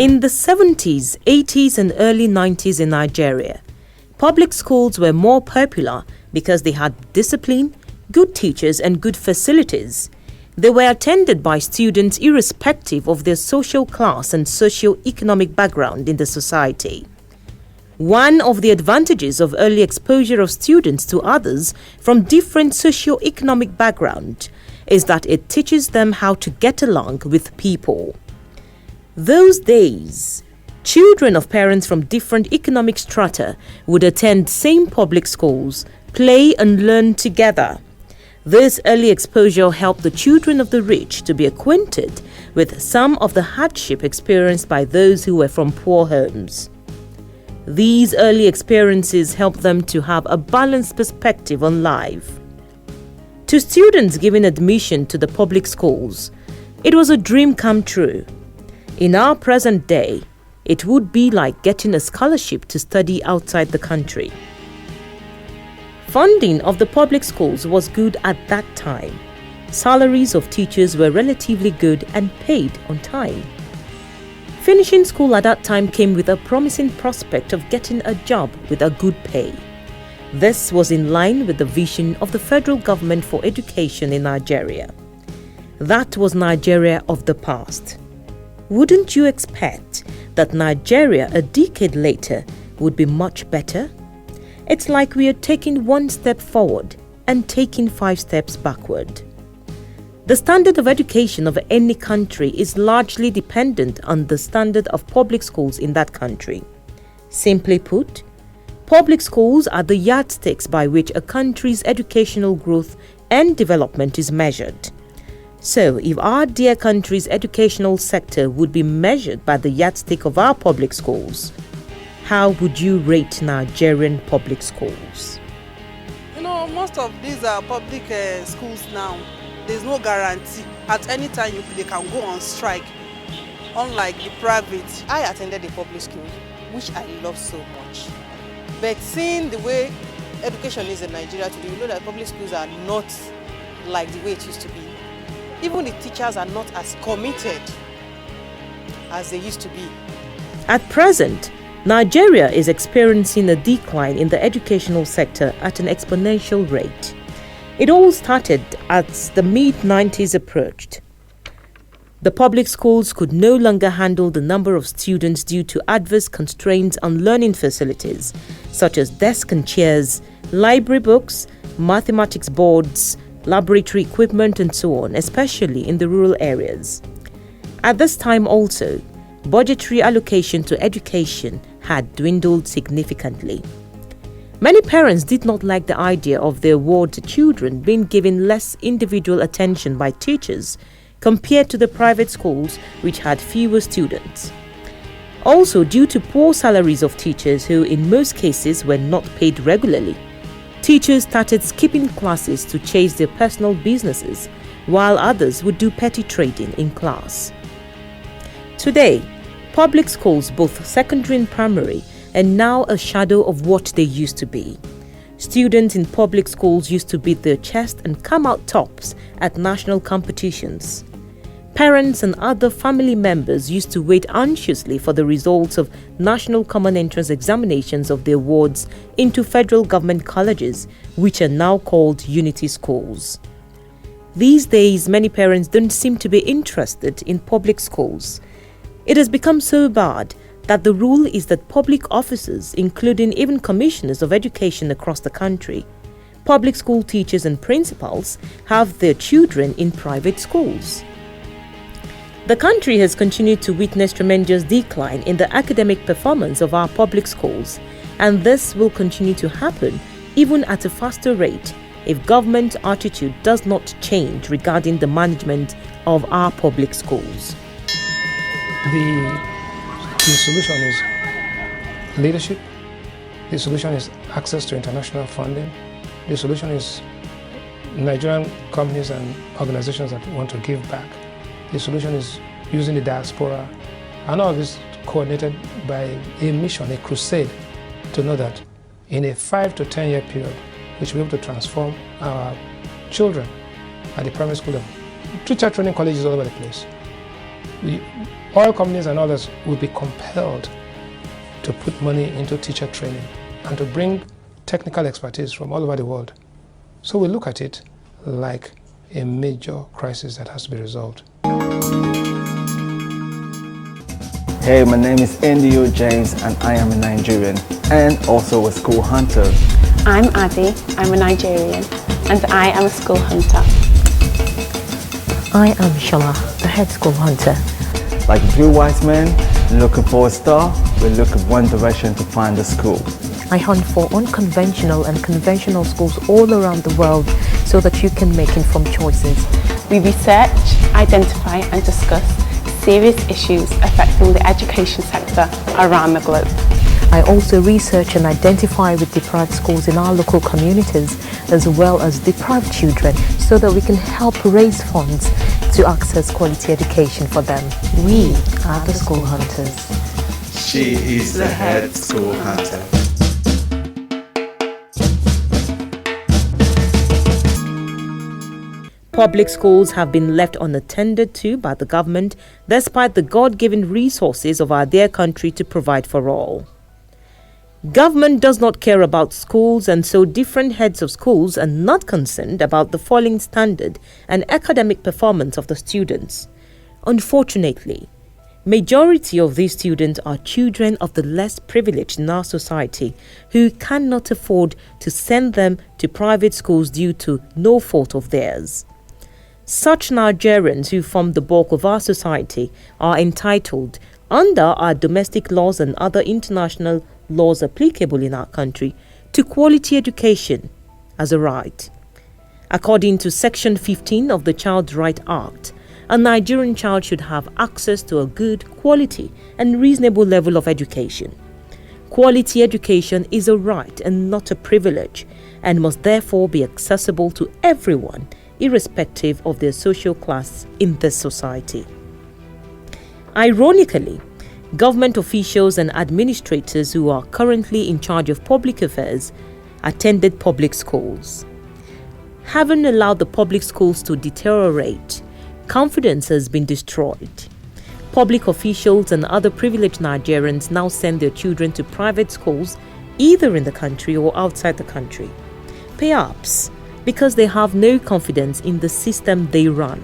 In the 70s, 80s and early 90s in Nigeria, public schools were more popular because they had discipline, good teachers and good facilities. They were attended by students irrespective of their social class and socio-economic background in the society. One of the advantages of early exposure of students to others from different socio-economic background is that it teaches them how to get along with people. Those days, children of parents from different economic strata would attend same public schools, play and learn together. This early exposure helped the children of the rich to be acquainted with some of the hardship experienced by those who were from poor homes. These early experiences helped them to have a balanced perspective on life. To students given admission to the public schools, it was a dream come true. In our present day, it would be like getting a scholarship to study outside the country. Funding of the public schools was good at that time. Salaries of teachers were relatively good and paid on time. Finishing school at that time came with a promising prospect of getting a job with a good pay. This was in line with the vision of the federal government for education in Nigeria. That was Nigeria of the past. Wouldn't you expect that Nigeria a decade later would be much better? It's like we are taking one step forward and taking 5 steps backward. The standard of education of any country is largely dependent on the standard of public schools in that country. Simply put, public schools are the yardsticks by which a country's educational growth and development is measured. So, if our dear country's educational sector would be measured by the yardstick of our public schools, how would you rate Nigerian public schools? Most of these public schools now, there's no guarantee. At any time, they can go on strike, unlike the private. I attended a public school, which I love so much. But seeing the way education is in Nigeria today, you know that public schools are not like the way it used to be. Even the teachers are not as committed as they used to be. At present, Nigeria is experiencing a decline in the educational sector at an exponential rate. It all started as the mid-90s approached. The public schools could no longer handle the number of students due to adverse constraints on learning facilities, such as desks and chairs, library books, mathematics boards, laboratory equipment and so on, especially in the rural areas. At this time also, budgetary allocation to education had dwindled significantly. Many parents did not like the idea of their ward children being given less individual attention by teachers compared to the private schools which had fewer students. Also, due to poor salaries of teachers who in most cases were not paid regularly, teachers started skipping classes to chase their personal businesses, while others would do petty trading in class. Today, public schools, both secondary and primary, are now a shadow of what they used to be. Students in public schools used to beat their chest and come out tops at national competitions. Parents and other family members used to wait anxiously for the results of national common entrance examinations of their wards into federal government colleges, which are now called unity schools. These days, many parents don't seem to be interested in public schools. It has become so bad that the rule is that public officers, including even commissioners of education across the country, public school teachers and principals, have their children in private schools. The country has continued to witness tremendous decline in the academic performance of our public schools, and this will continue to happen even at a faster rate if government attitude does not change regarding the management of our public schools. The solution is leadership. The solution is access to international funding. The solution is Nigerian companies and organizations that want to give back. The solution is using the diaspora, and all of this coordinated by a mission, a crusade, to know that in a 5 to 10 year period, we should be able to transform our children at the primary school level. Teacher training colleges all over the place. oil companies and others will be compelled to put money into teacher training and to bring technical expertise from all over the world. So we look at it like a major crisis that has to be resolved. Hey, my name is Indio James and I am a Nigerian and also a school hunter. I'm Adi, I'm a Nigerian and I am a school hunter. I am Shola, the head school hunter. Like three wise men looking for a star, we look in one direction to find a school. I hunt for unconventional and conventional schools all around the world so that you can make informed choices. We research, identify and discuss serious issues affecting the education sector around the globe. I also research and identify with deprived schools in our local communities as well as deprived children so that we can help raise funds to access quality education for them. We are the school hunters. She is the head school hunter. Public schools have been left unattended to by the government despite the God-given resources of our dear country to provide for all. Government does not care about schools, and so different heads of schools are not concerned about the falling standard and academic performance of the students. Unfortunately, majority of these students are children of the less privileged in our society who cannot afford to send them to private schools due to no fault of theirs. Such Nigerians who form the bulk of our society are entitled, under our domestic laws and other international laws applicable in our country, to quality education as a right. According to Section 15 of the Child Right Act, a Nigerian child should have access to a good, quality and reasonable level of education. Quality education is a right and not a privilege, and must therefore be accessible to everyone, irrespective of their social class in this society. Ironically, government officials and administrators who are currently in charge of public affairs attended public schools. Having allowed the public schools to deteriorate, confidence has been destroyed. Public officials and other privileged Nigerians now send their children to private schools either in the country or outside the country, perhaps because they have no confidence in the system they run.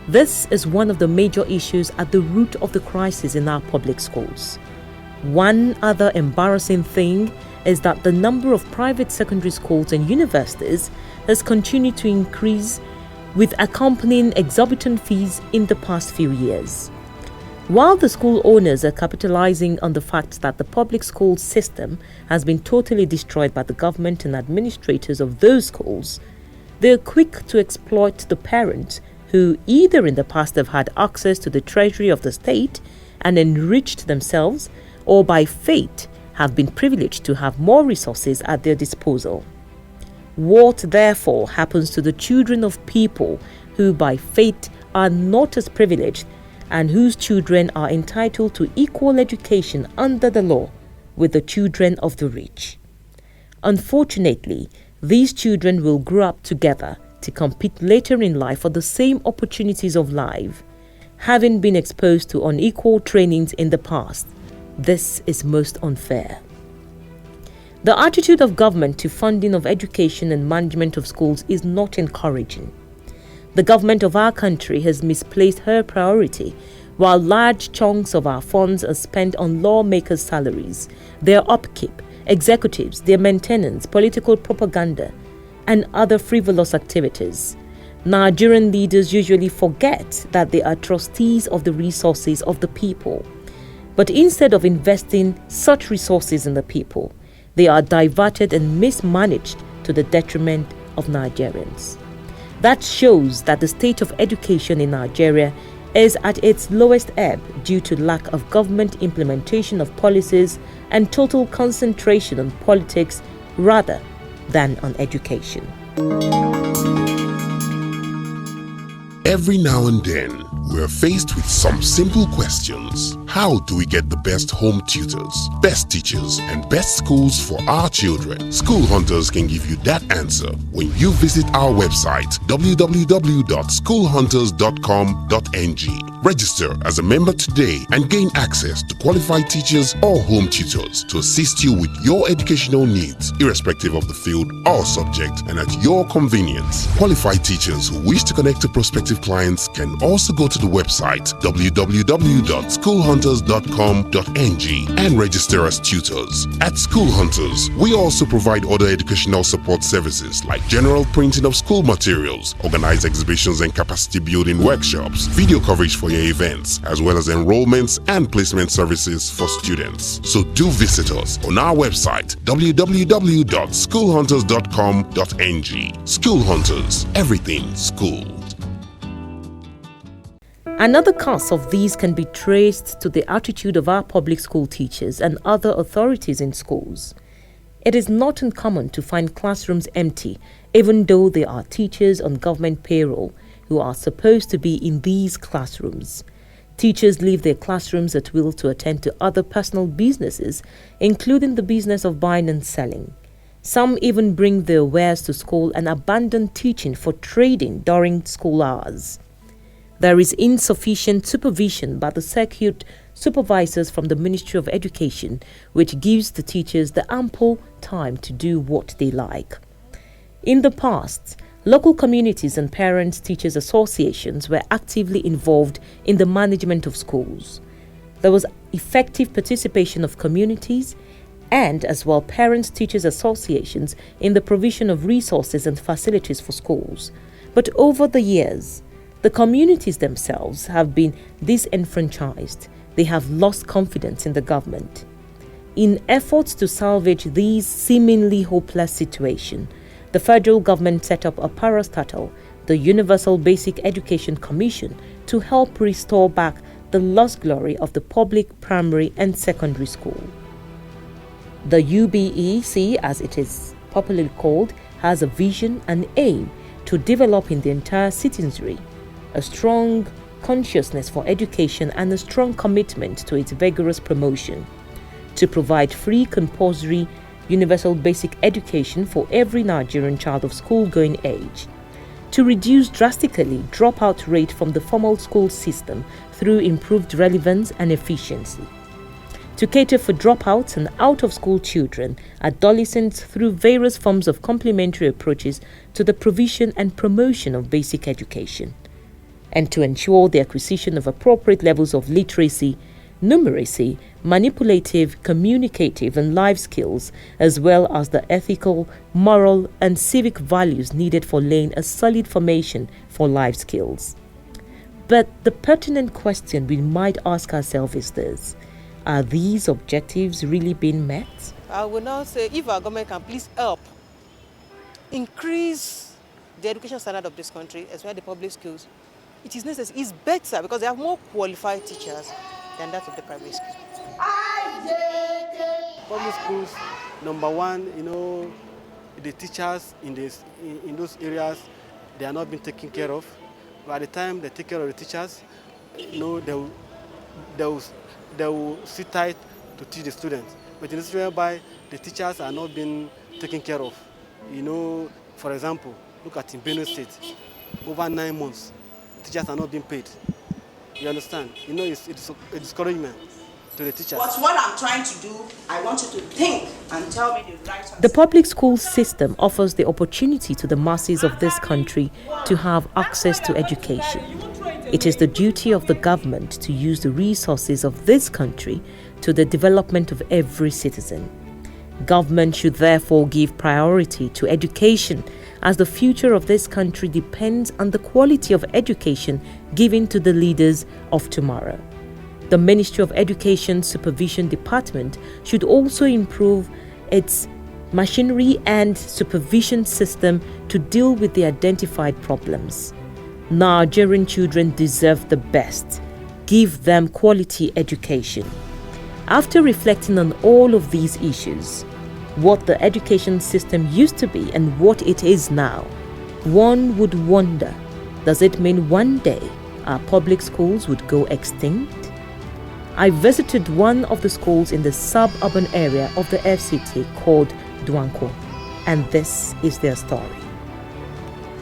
This is one of the major issues at the root of the crisis in our public schools. One other embarrassing thing is that the number of private secondary schools and universities has continued to increase with accompanying exorbitant fees in the past few years. While the school owners are capitalizing on the fact that the public school system has been totally destroyed by the government and administrators of those schools, they are quick to exploit the parents who either in the past have had access to the treasury of the state and enriched themselves, or by fate have been privileged to have more resources at their disposal. What therefore happens to the children of people who by fate are not as privileged and whose children are entitled to equal education under the law with the children of the rich? Unfortunately, these children will grow up together to compete later in life for the same opportunities of life, having been exposed to unequal trainings in the past. This is most unfair. The attitude of government to funding of education and management of schools is not encouraging. The government of our country has misplaced her priority, while large chunks of our funds are spent on lawmakers' salaries, their upkeep, executives, their maintenance, political propaganda, and other frivolous activities. Nigerian leaders usually forget that they are trustees of the resources of the people. But instead of investing such resources in the people, they are diverted and mismanaged to the detriment of Nigerians. That shows that the state of education in Nigeria is at its lowest ebb due to lack of government implementation of policies and total concentration on politics rather than on education. Every now and then, we're faced with some simple questions. How do we get the best home tutors, best teachers, and best schools for our children? School Hunters can give you that answer when you visit our website www.schoolhunters.com.ng. Register as a member today and gain access to qualified teachers or home tutors to assist you with your educational needs, irrespective of the field or subject, and at your convenience. Qualified teachers who wish to connect to prospective clients can also go to the website www.schoolhunters.com.ng and register as tutors. At School Hunters, we also provide other educational support services like general printing of school materials, organized exhibitions and capacity building workshops, video coverage for your events, as well as enrollments and placement services for students. So do visit us on our website www.schoolhunters.com.ng. School Hunters, everything school. Another cause of these can be traced to the attitude of our public school teachers and other authorities in schools. It is not uncommon to find classrooms empty, even though there are teachers on government payroll who are supposed to be in these classrooms. Teachers leave their classrooms at will to attend to other personal businesses, including the business of buying and selling. Some even bring their wares to school and abandon teaching for trading during school hours. There is insufficient supervision by the circuit supervisors from the Ministry of Education, which gives the teachers the ample time to do what they like. In the past, local communities and parents-teachers associations were actively involved in the management of schools. There was effective participation of communities and as well parents-teachers associations in the provision of resources and facilities for schools. But over the years, the communities themselves have been disenfranchised. They have lost confidence in the government. In efforts to salvage these seemingly hopeless situation, the federal government set up a parastatal, the Universal Basic Education Commission, to help restore back the lost glory of the public primary and secondary school. The UBEC, as it is popularly called, has a vision and aim to develop in the entire citizenry a strong consciousness for education and a strong commitment to its vigorous promotion, to provide free compulsory universal basic education for every Nigerian child of school-going age, to reduce drastically dropout rate from the formal school system through improved relevance and efficiency, to cater for dropouts and out-of-school children, adolescents through various forms of complementary approaches to the provision and promotion of basic education, and to ensure the acquisition of appropriate levels of literacy, numeracy, manipulative, communicative and life skills, as well as the ethical, moral and civic values needed for laying a solid foundation for life skills. But the pertinent question we might ask ourselves is this: are these objectives really being met? I will now say, if our government can please help increase the education standard of this country, especially the public schools, it is necessary. It's better because they have more qualified teachers than that of the private schools. Public schools, number one, the teachers in those areas, they are not being taken care of. By the time they take care of the teachers, they will sit tight to teach the students. But in this whereby the teachers are not being taken care of. For example, look at in Benue State, over 9 months, teachers are not being paid. You understand? It's a discouragement to the teachers. But what I'm trying to do, I want you to think and tell me the right answer. The public school system offers the opportunity to the masses of this country to have access to education. It is the duty of the government to use the resources of this country to the development of every citizen. Government should therefore give priority to education, as the future of this country depends on the quality of education given to the leaders of tomorrow. The Ministry of Education Supervision Department should also improve its machinery and supervision system to deal with the identified problems. Nigerian children deserve the best. Give them quality education. After reflecting on all of these issues, what the education system used to be and what it is now, one would wonder, does it mean one day our public schools would go extinct? I visited one of the schools in the suburban area of the FCT called Duanko, and this is their story.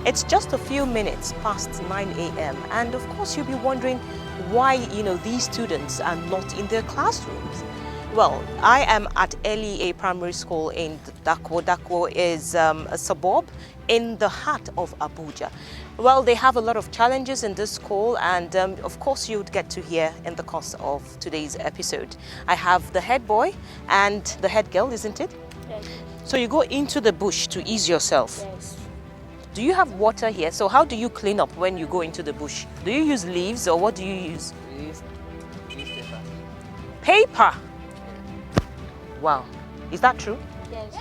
It's just a few minutes past 9 a.m. and of course you'll be wondering, why, these students are not in their classrooms. Well, I am at LEA Primary School in Dako. Dako is a suburb in the heart of Abuja. Well, they have a lot of challenges in this school, and of course you'd get to hear in the course of today's episode. I have the head boy and the head girl, isn't it? Yes. So you go into the bush to ease yourself. Yes. Do you have water here? So how do you clean up when you go into the bush? Do you use leaves or what do you use? We use newspaper. Paper? Wow. Is that true? Yes.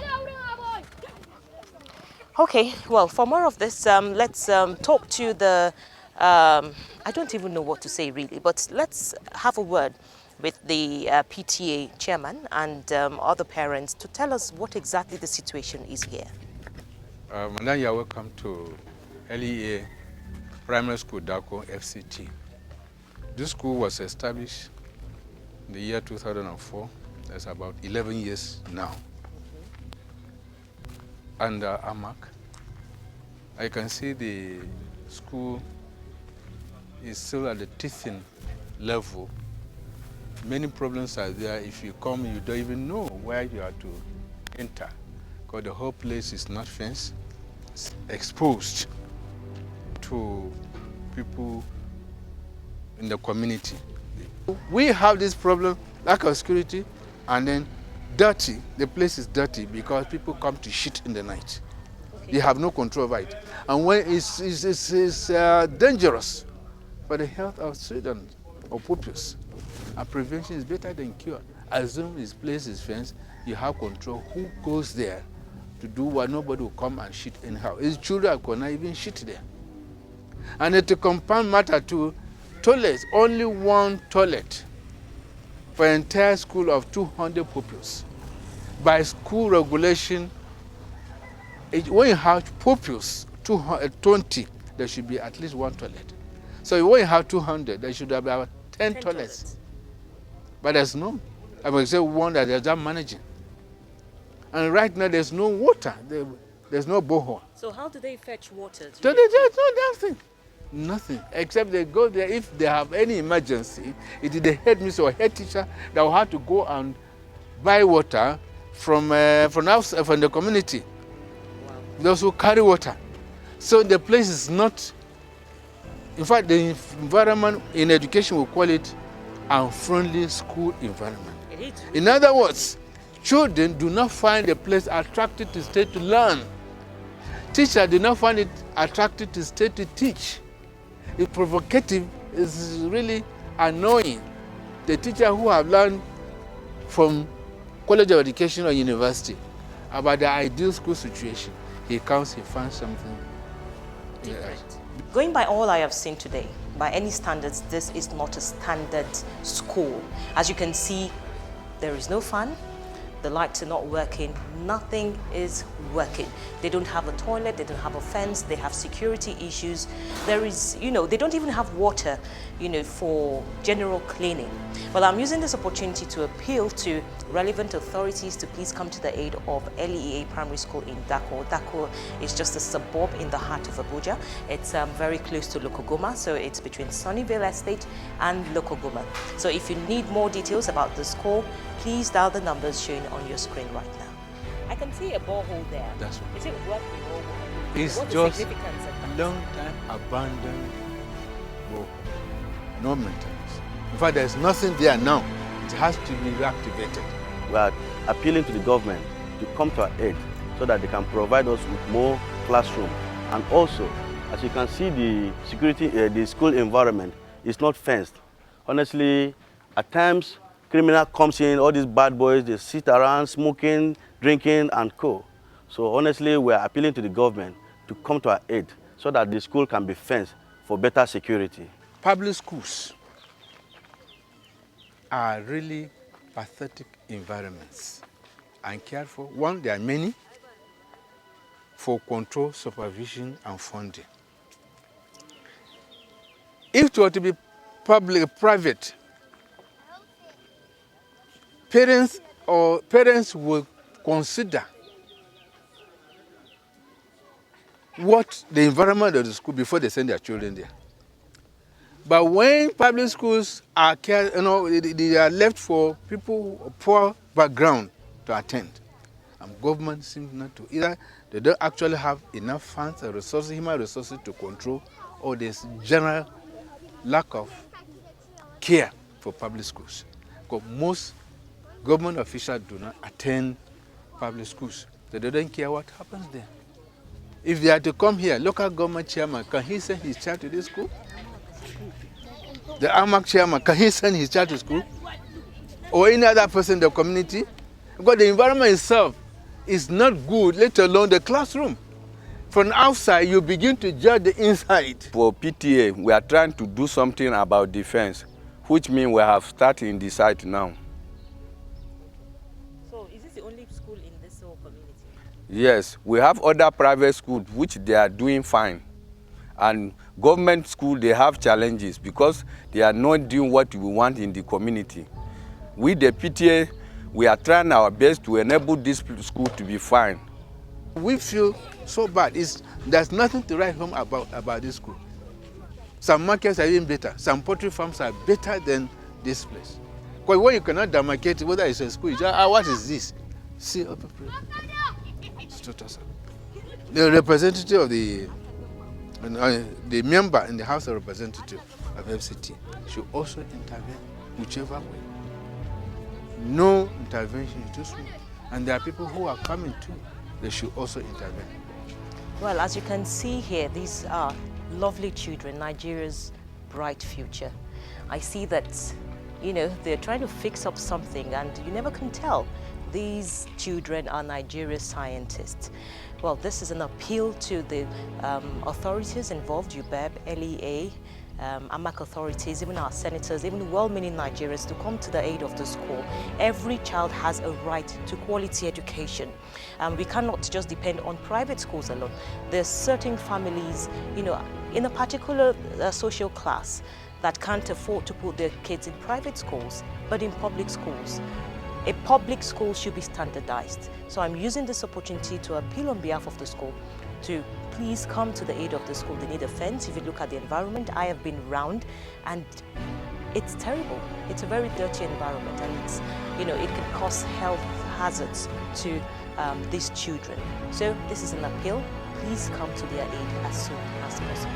Okay, well, for more of this, let's talk to the, I don't even know what to say really, but let's have a word with the PTA chairman and other parents to tell us what exactly the situation is here. Madam, you are welcome to LEA Primary School Dako FCT. This school was established in the year 2004. That's about 11 years now. Under AMAC, I can see the school is still at the teething level. Many problems are there. If you come, you don't even know where you are to enter, because the whole place is not fenced. It's exposed to people in the community. We have this problem, lack of security, and then dirty. The place is dirty because people come to shit in the night. Okay. They have no control over it. And when it's dangerous for the health of students or pupils. And prevention is better than cure. As soon as this place is fenced, you have control who goes there to do what. Nobody will come and shit anyhow. His children cannot even shit there. And to compound matter too, toilets, only one toilet for an entire school of 200 pupils. By school regulation, when you have pupils, 20, there should be at least one toilet. So when you have 200, there should be about 10 toilets. But there's no. I will say one that they're just managing. And right now there's no water. There's no borehole. So how do they fetch water? So there's no damn thing. Nothing, except they go there if they have any emergency. It is the headmistress or head teacher that will have to go and buy water from the community. Wow. Those who carry water. So the place is not, in fact, the environment in education we call it unfriendly school environment. It is. In other words, children do not find the place attractive to stay to learn. Teachers do not find it attractive to stay to teach. It's provocative, it's really annoying. The teacher who have learned from College of Education or university about the ideal school situation, he comes, he finds something different. Going by all I have seen today, by any standards, this is not a standard school. As you can see, there is no fan. The lights are not working, nothing is working. They don't have a toilet, they don't have a fence, they have security issues. There is, they don't even have water, for general cleaning. Well, I'm using this opportunity to appeal to relevant authorities to please come to the aid of LEA Primary School in Dako. Dako is just a suburb in the heart of Abuja. It's very close to Lokogoma, so it's between Sunnyvale Estate and Lokogoma. So if you need more details about the school, please dial the numbers shown on your screen right now. I can see a borehole there. That's right. Is it working or what? It's What's just the significance of that? long time abandoned borehole. No maintenance. In fact, there's nothing there now. It has to be reactivated. We are appealing to the government to come to our aid so that they can provide us with more classrooms. And also, as you can see, the security, the school environment is not fenced. Honestly, at times, criminal comes in, all these bad boys, they sit around smoking, drinking, and co. So honestly, we are appealing to the government to come to our aid so that the school can be fenced for better security. Public schools are really pathetic environments and cared for. One, there are many for control, supervision, and funding. If it were to be public, private, parents will consider what the environment of the school before they send their children there. But when public schools are they are left for people of poor background to attend, and government seems not to either. They don't actually have enough funds and resources, human resources to control, or there's general lack of care for public schools. Because most government officials do not attend public schools. They don't care what happens there. If they are to come here, local government chairman, can he send his child to this school? The AMAC chairman, can he send his child to school? Or any other person in the community? Because the environment itself is not good, let alone the classroom. From outside, you begin to judge the inside. For PTA, we are trying to do something about defense, which means we have started in the site now. So is this the only school in this whole community? Yes, we have other private schools which they are doing fine. And government school, they have challenges because they are not doing what we want in the community. We, the PTA, we are trying our best to enable this school to be fine. We feel so bad. There's nothing to write home about this school. Some markets are even better. Some poultry farms are better than this place. Because when you cannot demarcate whether it's a school, you just, what is this? See, the representative of the member in the House of Representatives of FCT should also intervene whichever way. No intervention is too small. And there are people who are coming too. They should also intervene. Well, as you can see here, these are lovely children, Nigeria's bright future. I see that, they're trying to fix up something and you never can tell. These children are Nigeria's scientists. Well, this is an appeal to the authorities involved, UBEB, LEA, AMAC authorities, even our senators, even well-meaning Nigerians to come to the aid of the school. Every child has a right to quality education. We cannot just depend on private schools alone. There's certain families, in a particular social class that can't afford to put their kids in private schools, but in public schools. A public school should be standardized. So I'm using this opportunity to appeal on behalf of the school to please come to the aid of the school. They need a fence. If you look at the environment, I have been round and it's terrible. It's a very dirty environment and it's, it can cause health hazards to these children. So this is an appeal. Please come to their aid as soon as possible.